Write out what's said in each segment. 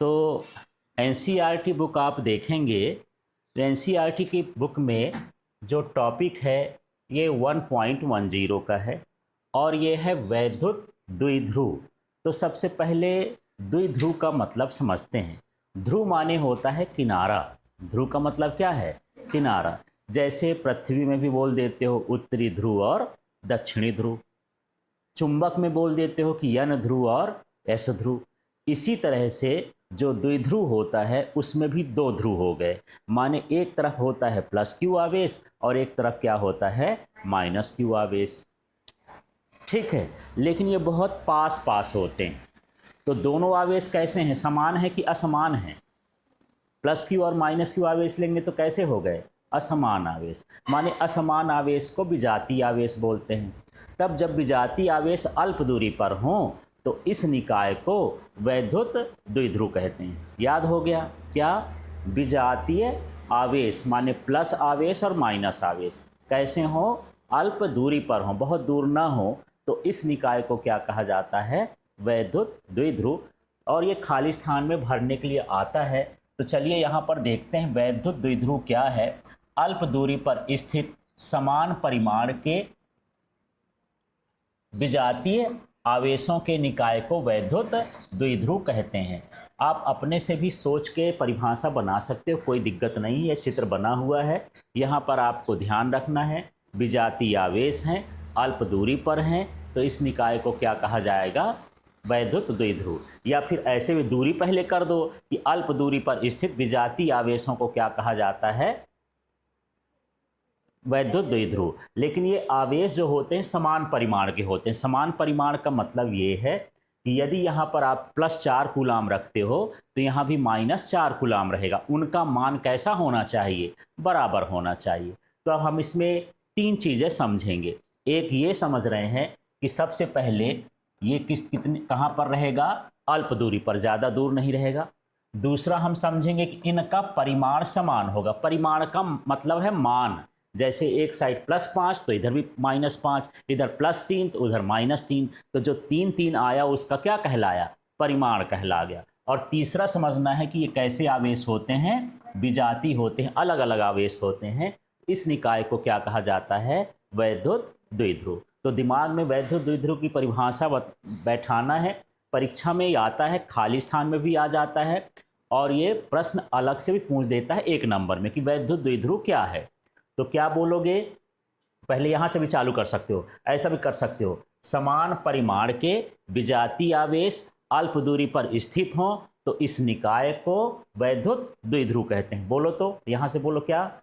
तो NCERT book आप देखेंगे तो एनसीईआरटी की बुक में जो टॉपिक है ये 1.10 का है और ये है वैद्युत द्विध्रुव। तो सबसे पहले द्विध्रुव का मतलब समझते हैं। ध्रुव माने होता है किनारा। ध्रुव का मतलब क्या है? किनारा। जैसे पृथ्वी में भी बोल देते हो उत्तरी ध्रुव और दक्षिणी ध्रुव, चुंबक में बोल देते हो कि यन ध्रुव और एस ध्रुव। इसी तरह से जो द्विध्रुव होता है उसमें भी दो ध्रुव हो गए, माने एक तरफ होता है प्लस क्यू आवेश और एक तरफ क्या होता है माइनस क्यू आवेश। ठीक है, लेकिन ये बहुत पास पास होते हैं। तो दोनों आवेश कैसे हैं, समान है कि असमान है? प्लस क्यू और माइनस क्यू आवेश लेंगे तो कैसे हो गए? असमान आवेश। माने असमान आवेश को विजातीय आवेश बोलते हैं। तब जब विजातीय आवेश अल्प दूरी पर हों तो इस निकाय को वैद्युत द्विध्रुव कहते हैं। याद हो गया क्या? विजातीय आवेश माने प्लस आवेश और माइनस आवेश कैसे हो? अल्प दूरी पर हो, बहुत दूर ना हो, तो इस निकाय को क्या कहा जाता है? वैद्युत द्विध्रुव। और ये खाली स्थान में भरने के लिए आता है। तो चलिए यहाँ पर देखते हैं वैद्युत द्विध्रुव क्या है। अल्प दूरी पर स्थित समान परिमाण के विजातीय आवेशों के निकाय को वैद्युत द्विध्रुव कहते हैं। आप अपने से भी सोच के परिभाषा बना सकते हो, कोई दिक्कत नहीं है। चित्र बना हुआ है, यहाँ पर आपको ध्यान रखना है। विजातीय आवेश हैं, अल्प दूरी पर हैं, तो इस निकाय को क्या कहा जाएगा? वैद्युत द्विध्रुव। या फिर ऐसे भी दूरी पहले कर दो कि अल्प दूरी पर स्थित विजातीय आवेशों को क्या कहा जाता है? वैद्युत द्विध्रुव। लेकिन ये आवेश जो होते हैं समान परिमाण के होते हैं। समान परिमाण का मतलब ये है कि यदि यहाँ पर आप +4 कूलाम रखते हो तो यहाँ भी -4 कूलाम रहेगा। उनका मान कैसा होना चाहिए? बराबर होना चाहिए। तो अब हम इसमें 3 चीज़ें समझेंगे। एक ये समझ रहे हैं कि सबसे पहले ये कितने कहाँ पर रहेगा? अल्प दूरी पर, ज़्यादा दूर नहीं रहेगा। दूसरा हम समझेंगे कि इनका परिमाण समान होगा। परिमाण का मतलब है मान। जैसे एक साइड +5 तो इधर भी -5, इधर +3 तो उधर -3, तो जो 3 3 आया उसका क्या कहलाया? परिमाण कहला गया। और तीसरा समझना है कि ये कैसे आवेश होते हैं? विजातीय होते हैं, अलग अलग आवेश होते हैं। इस निकाय को क्या कहा जाता है? वैद्युत द्विध्रुव। तो दिमाग में वैद्युत द्विध्रुव की परिभाषा बैठाना है। परीक्षा में ये आता है, खाली स्थान में भी आ जाता है, और ये प्रश्न अलग से भी पूछ देता है 1 नंबर में कि वैद्युत द्विध्रुव क्या है। तो क्या बोलोगे? पहले यहाँ से भी चालू कर सकते हो, ऐसा भी कर सकते हो। समान परिमाण के विजातीय आवेश अल्प दूरी पर स्थित हों तो इस निकाय को वैद्युत द्विध्रुव कहते हैं। बोलो तो, यहाँ से बोलो क्या?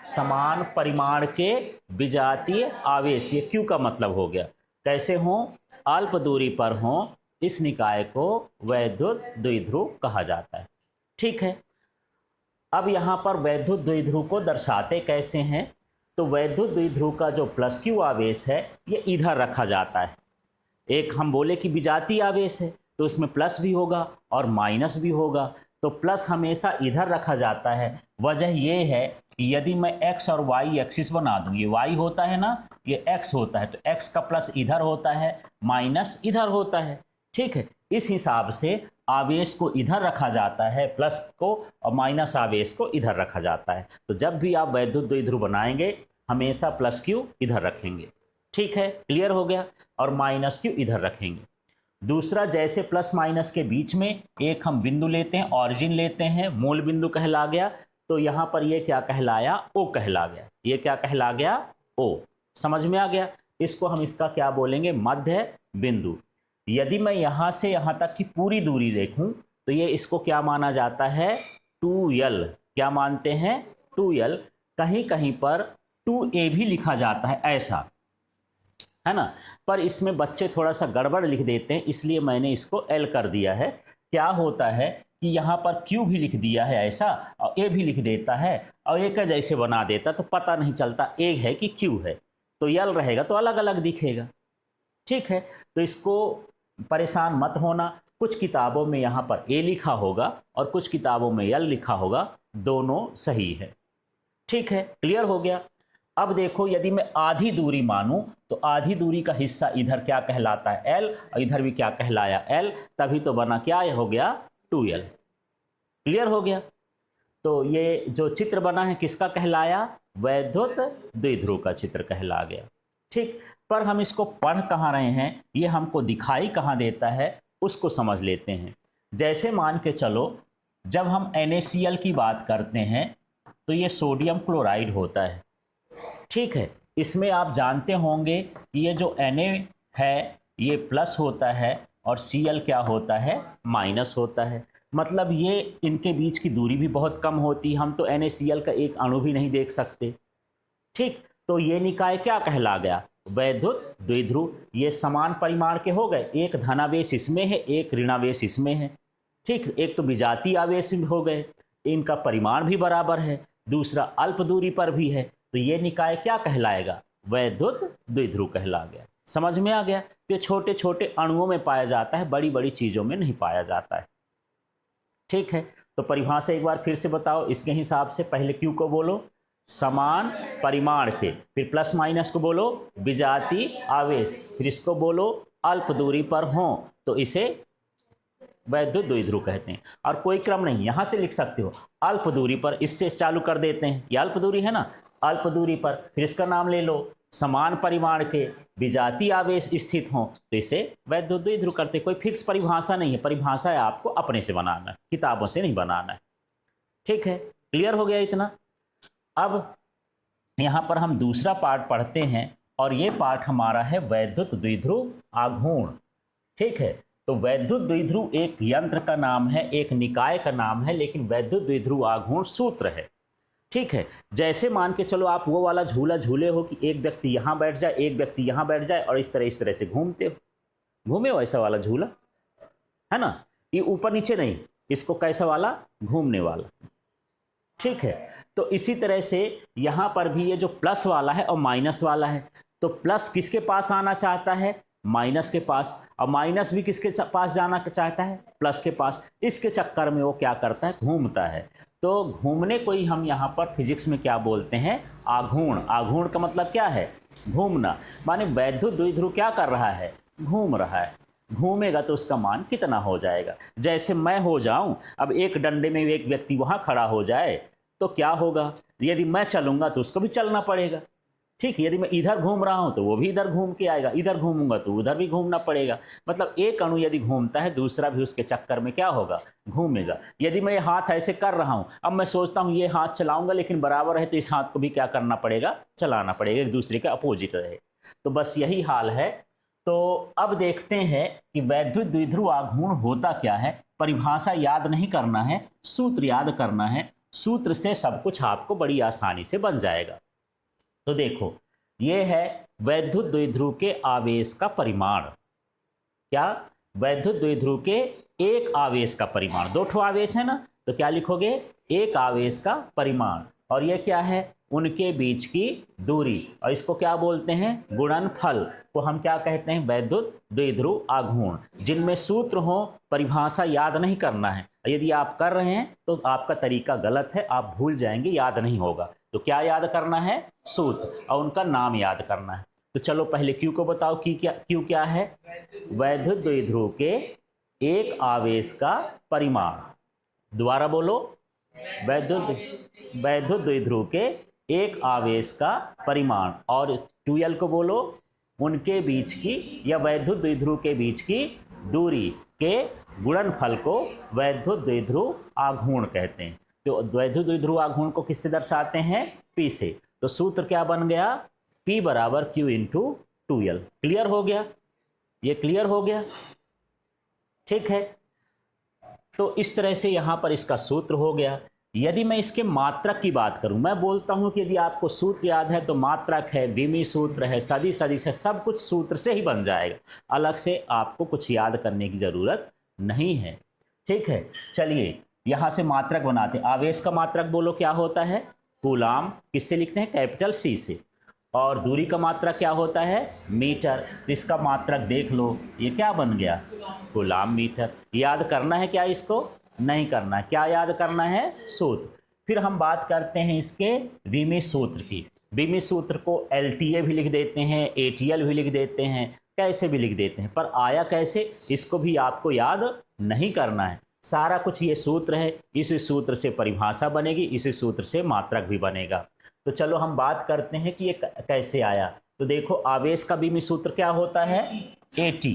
समान परिमाण के विजातीय आवेश, ये क्यू का मतलब हो गया। कैसे हों? अल्प दूरी पर हों, इस निकाय को वैद्युत द्विध्रुव कहा जाता है। ठीक है, अब यहाँ पर वैद्युत द्विध्रुव को दर्शाते कैसे हैं? तो वैद्युत द्विध्रुव का जो प्लस क्यू आवेश है ये इधर रखा जाता है। एक हम बोले कि विजातीय आवेश है तो उसमें प्लस भी होगा और माइनस भी होगा, तो प्लस हमेशा इधर रखा जाता है। वजह ये है कि यदि मैं एक्स और वाई एक्सिस बना दूँ, ये वाई होता है ना, ये एक्स होता है, तो एक्स का प्लस इधर होता है, माइनस इधर होता है। ठीक है, इस हिसाब से आवेश को इधर रखा जाता है, प्लस को, और माइनस आवेश को इधर रखा जाता है। तो जब भी आप वैद्युत द्विध्रुव बनाएंगे हमेशा प्लस क्यू इधर रखेंगे। ठीक है, क्लियर हो गया? और माइनस क्यू इधर रखेंगे। दूसरा, जैसे प्लस माइनस के बीच में एक हम बिंदु लेते हैं, ऑरिजिन लेते हैं, मूल बिंदु कहला गया। तो यहाँ पर ये क्या कहलाया? ओ कहला गया। ये क्या कहला गया? ओ। समझ में आ गया? इसको हम इसका क्या बोलेंगे? मध्य बिंदु। यदि मैं यहाँ से यहाँ तक की पूरी दूरी देखूं तो ये इसको क्या माना जाता है? 2l। क्या मानते हैं? 2l। कहीं कहीं पर 2a भी लिखा जाता है, ऐसा है ना, पर इसमें बच्चे थोड़ा सा गड़बड़ लिख देते हैं, इसलिए मैंने इसको l कर दिया है। क्या होता है कि यहाँ पर q भी लिख दिया है ऐसा, और a भी लिख देता है, और एक जैसे बना देता तो पता नहीं चलता a है कि q है। तो l रहेगा तो अलग अलग दिखेगा। ठीक है, तो इसको परेशान मत होना। कुछ किताबों में यहाँ पर a लिखा होगा और कुछ किताबों में l लिखा होगा, दोनों सही है। ठीक है, क्लियर हो गया? अब देखो, यदि मैं आधी दूरी मानूं तो आधी दूरी का हिस्सा इधर क्या कहलाता है? l, और इधर भी क्या कहलाया? l, तभी तो बना क्या हो गया? 2l। क्लियर हो गया। तो ये जो चित्र बना है किसका कहलाया? वैद्युत द्विध्रुव का चित्र कहला गया। ठीक, पर हम इसको पढ़ कहाँ रहे हैं, ये हमको दिखाई कहाँ देता है, उसको समझ लेते हैं। जैसे मान के चलो, जब हम NaCl की बात करते हैं तो ये सोडियम क्लोराइड होता है। ठीक है, इसमें आप जानते होंगे कि ये जो Na है ये प्लस होता है और Cl क्या होता है? माइनस होता है। मतलब ये इनके बीच की दूरी भी बहुत कम होती है, हम तो NaCl का एक अणु भी नहीं देख सकते। ठीक, तो ये निकाय क्या कहला गया? वैद्युत द्विध्रुव। ये समान परिमाण के हो गए, एक धनावेश इसमें है, एक ऋणावेश इसमें है। ठीक, एक तो विजातीय आवेश हो गए, इनका परिमाण भी बराबर है, दूसरा अल्प दूरी पर भी है, तो ये निकाय क्या कहलाएगा? वैद्युत द्विध्रुव कहला गया। समझ में आ गया? तो छोटे छोटे अणुओं में पाया जाता है, बड़ी बड़ी चीजों में नहीं पाया जाता है। ठीक है, तो परिभाषा एक बार फिर से बताओ इसके हिसाब से। पहले क्यू को बोलो समान परिमाण के, फिर प्लस माइनस को बोलो विजातीय आवेश, फिर इसको बोलो अल्प दूरी पर हो, तो इसे वैद्युत द्विध्रुव कहते हैं। और कोई क्रम नहीं, यहां से लिख सकते हो अल्प दूरी पर, इससे चालू कर देते हैं, ये अल्प दूरी है ना, अल्प दूरी पर, फिर इसका नाम ले लो समान परिमाण के विजातीय आवेश स्थित हों, तो इसे वैद्युत द्विध्रुव करते। कोई फिक्स परिभाषा नहीं है, परिभाषा है आपको अपने से बनाना है, किताबों से नहीं बनाना है। ठीक है, क्लियर हो गया इतना। अब यहाँ पर हम दूसरा पार्ट पढ़ते हैं और ये पार्ट हमारा है वैद्युत द्विध्रुव आघूर्ण। ठीक है, तो वैद्युत द्विध्रुव एक यंत्र का नाम है, एक निकाय का नाम है, लेकिन वैद्युत द्विध्रुव आघूर्ण सूत्र है। ठीक है, जैसे मान के चलो आप वो वाला झूला झूले हो कि एक व्यक्ति यहाँ बैठ जाए, एक व्यक्ति यहाँ बैठ जाए और इस तरह से घूमते हो, घूमे हो ऐसा वाला झूला, है ना? ये ऊपर नीचे नहीं, इसको कैसा वाला? घूमने वाला। ठीक है, तो इसी तरह से यहाँ पर भी ये जो प्लस वाला है और माइनस वाला है, तो प्लस किसके पास आना चाहता है? माइनस के पास, और माइनस भी किसके पास जाना चाहता है? प्लस के पास। इसके चक्कर में वो क्या करता है? घूमता है। तो घूमने को ही हम यहाँ पर फिजिक्स में क्या बोलते हैं? आघूर्ण। आघूर्ण का मतलब क्या है? घूमना। माने वैद्युत द्विध्रुव क्या कर रहा है? घूम रहा है। घूमेगा तो उसका मान कितना हो जाएगा? जैसे मैं हो जाऊं, अब एक डंडे में एक व्यक्ति वहां खड़ा हो जाए तो क्या होगा? यदि मैं चलूंगा तो उसको भी चलना पड़ेगा। ठीक, यदि मैं इधर घूम रहा हूं तो वो भी इधर घूम के आएगा, इधर घूमूंगा तो उधर भी घूमना पड़ेगा। मतलब एक अणु यदि घूमता है, दूसरा भी उसके चक्कर में क्या होगा? घूमेगा। यदि मैं ये हाथ ऐसे कर रहा हूं, अब मैं सोचता हूं ये हाथ चलाऊंगा लेकिन बराबर है, तो इस हाथ को भी क्या करना पड़ेगा? चलाना पड़ेगा, एक दूसरे के अपोजिट रहे। तो बस यही हाल है। तो अब देखते हैं कि वैद्युत द्विध्रुव आघूर्ण होता क्या है। परिभाषा याद नहीं करना है, सूत्र याद करना है। सूत्र से सब कुछ आपको बड़ी आसानी से बन जाएगा। तो देखो, ये है वैद्युत द्विध्रुव के आवेश का परिमाण। क्या? वैद्युत द्विध्रुव के एक आवेश का परिमाण। दो ठो आवेश है ना, तो क्या लिखोगे? एक आवेश का परिमाण। और ये क्या है? उनके बीच की दूरी, और इसको क्या बोलते हैं? गुणनफल को हम क्या कहते हैं? वैद्युत द्विध्रुव आघूर्ण। जिनमें सूत्र हो, परिभाषा याद नहीं करना है। यदि आप कर रहे हैं तो आपका तरीका गलत है, आप भूल जाएंगे, याद नहीं होगा। तो क्या याद करना है? सूत्र, और उनका नाम याद करना है। तो चलो पहले क्यू को बताओ कि क्यू क्या है? वैद्युत द्विध्रुव के एक आवेश का परिमाण। दोबारा बोलो, वैद्युत द्विध्रुव के एक आवेश का परिमाण। और 2l को बोलो, उनके बीच की या वैद्युत द्विध्रुव के बीच की दूरी के गुणनफल को वैद्युत द्विध्रुव आघूर्ण कहते हैं। तो वैद्युत द्विध्रुव आघूर्ण को किससे दर्शाते हैं? P से। तो सूत्र क्या बन गया? P बराबर Q इंटू 2l। क्लियर हो गया? ये क्लियर हो गया? ठीक है, तो इस तरह से यहां पर इसका सूत्र हो गया। यदि मैं इसके मात्रक की बात करूं, मैं बोलता हूं कि यदि आपको सूत्र याद है तो मात्रक है, विमी सूत्र है, सदिश सदिश है, सब कुछ सूत्र से ही बन जाएगा। अलग से आपको कुछ याद करने की जरूरत नहीं है। ठीक है, चलिए यहां से मात्रक बनाते हैं। आवेश का मात्रक बोलो क्या होता है? कूलाम। किससे लिखते हैं? कैपिटल C से। और दूरी का मात्रक क्या होता है? मीटर। इसका मात्रक देख लो, ये क्या बन गया? Coulomb metre. याद करना है क्या इसको? नहीं करना। क्या याद करना है? सूत्र। फिर हम बात करते हैं इसके विमी सूत्र की। विमी सूत्र को LTA भी लिख देते हैं, ATL भी लिख देते हैं, कैसे भी लिख देते हैं, पर आया कैसे इसको भी आपको याद नहीं करना है। सारा कुछ ये सूत्र है, इसी सूत्र से परिभाषा बनेगी, इसी सूत्र से मात्रक भी बनेगा। तो चलो हम बात करते हैं कि ये कैसे आया। तो देखो आवेश का बीमी सूत्र क्या होता है, AT,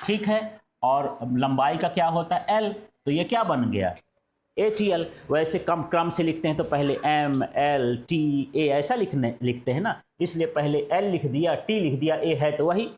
ठीक है, और लंबाई का क्या होता है, L, तो ये क्या बन गया, ATL। वैसे कम क्रम से लिखते हैं तो पहले M, L, T, A ऐसा लिखते हैं ना, इसलिए पहले L लिख दिया, T लिख दिया, A है तो वही,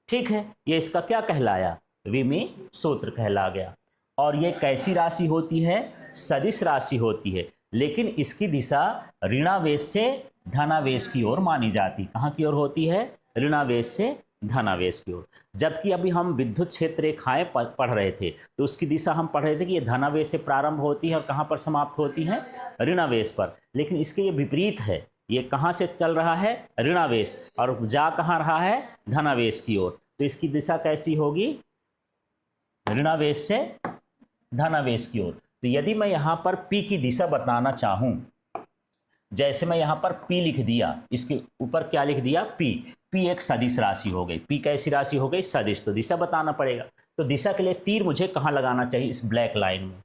ठीक है। ये इसका क्या कहलाया, विमी सूत्र कहला गया। और ये कैसी राशि होती है, सदिश राशि होती है, लेकिन इसकी दिशा ऋणावेश से धनावेश की ओर मानी जाती। कहाँ की ओर होती है, ऋणावेश से धनावेश की ओर। जबकि अभी हम विद्युत क्षेत्र रेखाएं पढ़ रहे थे तो उसकी दिशा हम पढ़ रहे थे कि ये धनावेश से प्रारंभ होती है और कहाँ पर समाप्त होती है, ऋणावेश पर। लेकिन इसके ये विपरीत है, ये कहाँ से चल रहा है, ऋणावेश, और जा कहाँ रहा है, धनावेश की ओर। तो इसकी दिशा कैसी होगी, ऋणावेश से धनावेश की ओर। तो यदि मैं यहाँ पर P की दिशा बताना चाहूँ, जैसे मैं यहाँ पर P लिख दिया, इसके ऊपर क्या लिख दिया, P एक सदिश राशि हो गई। P कैसी राशि हो गई, सदिश, तो दिशा बताना पड़ेगा। तो दिशा के लिए तीर मुझे कहाँ लगाना चाहिए, इस ब्लैक लाइन में,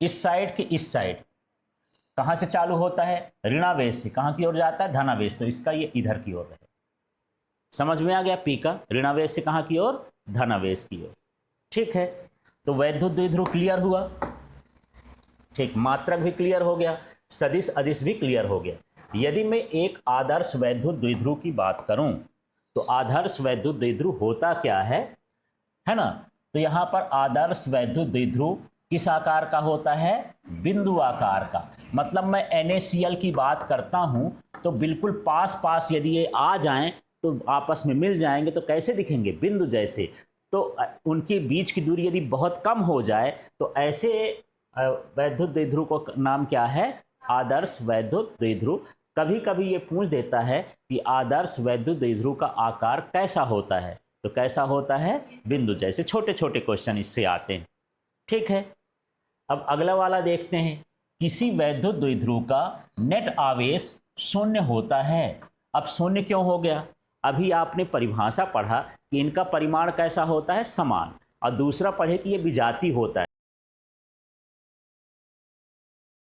इस साइड के इस साइड। कहाँ से चालू होता है, ऋणावेश से, कहाँ की ओर जाता है, धनावेश, तो इसका ये इधर की ओर है। समझ में आ गया, P का ऋणावेश से कहाँ की ओर, धनावेश की ओर, ठीक है। तो वैद्युत द्विध्रुव क्लियर हुआ, ठीक, मात्रक भी क्लियर हो गया, सदिश अदिश भी क्लियर हो गया। यदि मैं एक आदर्श वैद्युत द्विध्रुव की बात करूं तो आदर्श वैद्युत द्विध्रुव होता क्या है ना। तो यहाँ पर आदर्श वैद्युत द्विध्रुव किस आकार का होता है, बिंदु आकार का। मतलब मैं NaCl की बात करता हूं तो बिल्कुल पास पास यदि ये आ जाएं तो आपस में मिल जाएंगे तो कैसे दिखेंगे, बिंदु जैसे। तो उनके बीच की दूरी यदि बहुत कम हो जाए तो ऐसे वैद्युत द्विध्रुव को नाम क्या है, आदर्श वैद्युत द्विध्रुव। कभी कभी ये पूछ देता है कि आदर्श वैद्युत द्विध्रुव का आकार कैसा होता है, तो कैसा होता है, बिंदु जैसे। छोटे छोटे क्वेश्चन इससे आते हैं, ठीक है। अब अगला वाला देखते हैं, किसी वैद्युत द्विध्रुव का नेट आवेश शून्य होता है। अब शून्य क्यों हो गया, अभी आपने परिभाषा पढ़ा कि इनका परिमाण कैसा होता है, समान, और दूसरा पढ़े कि ये विजातीय होता है।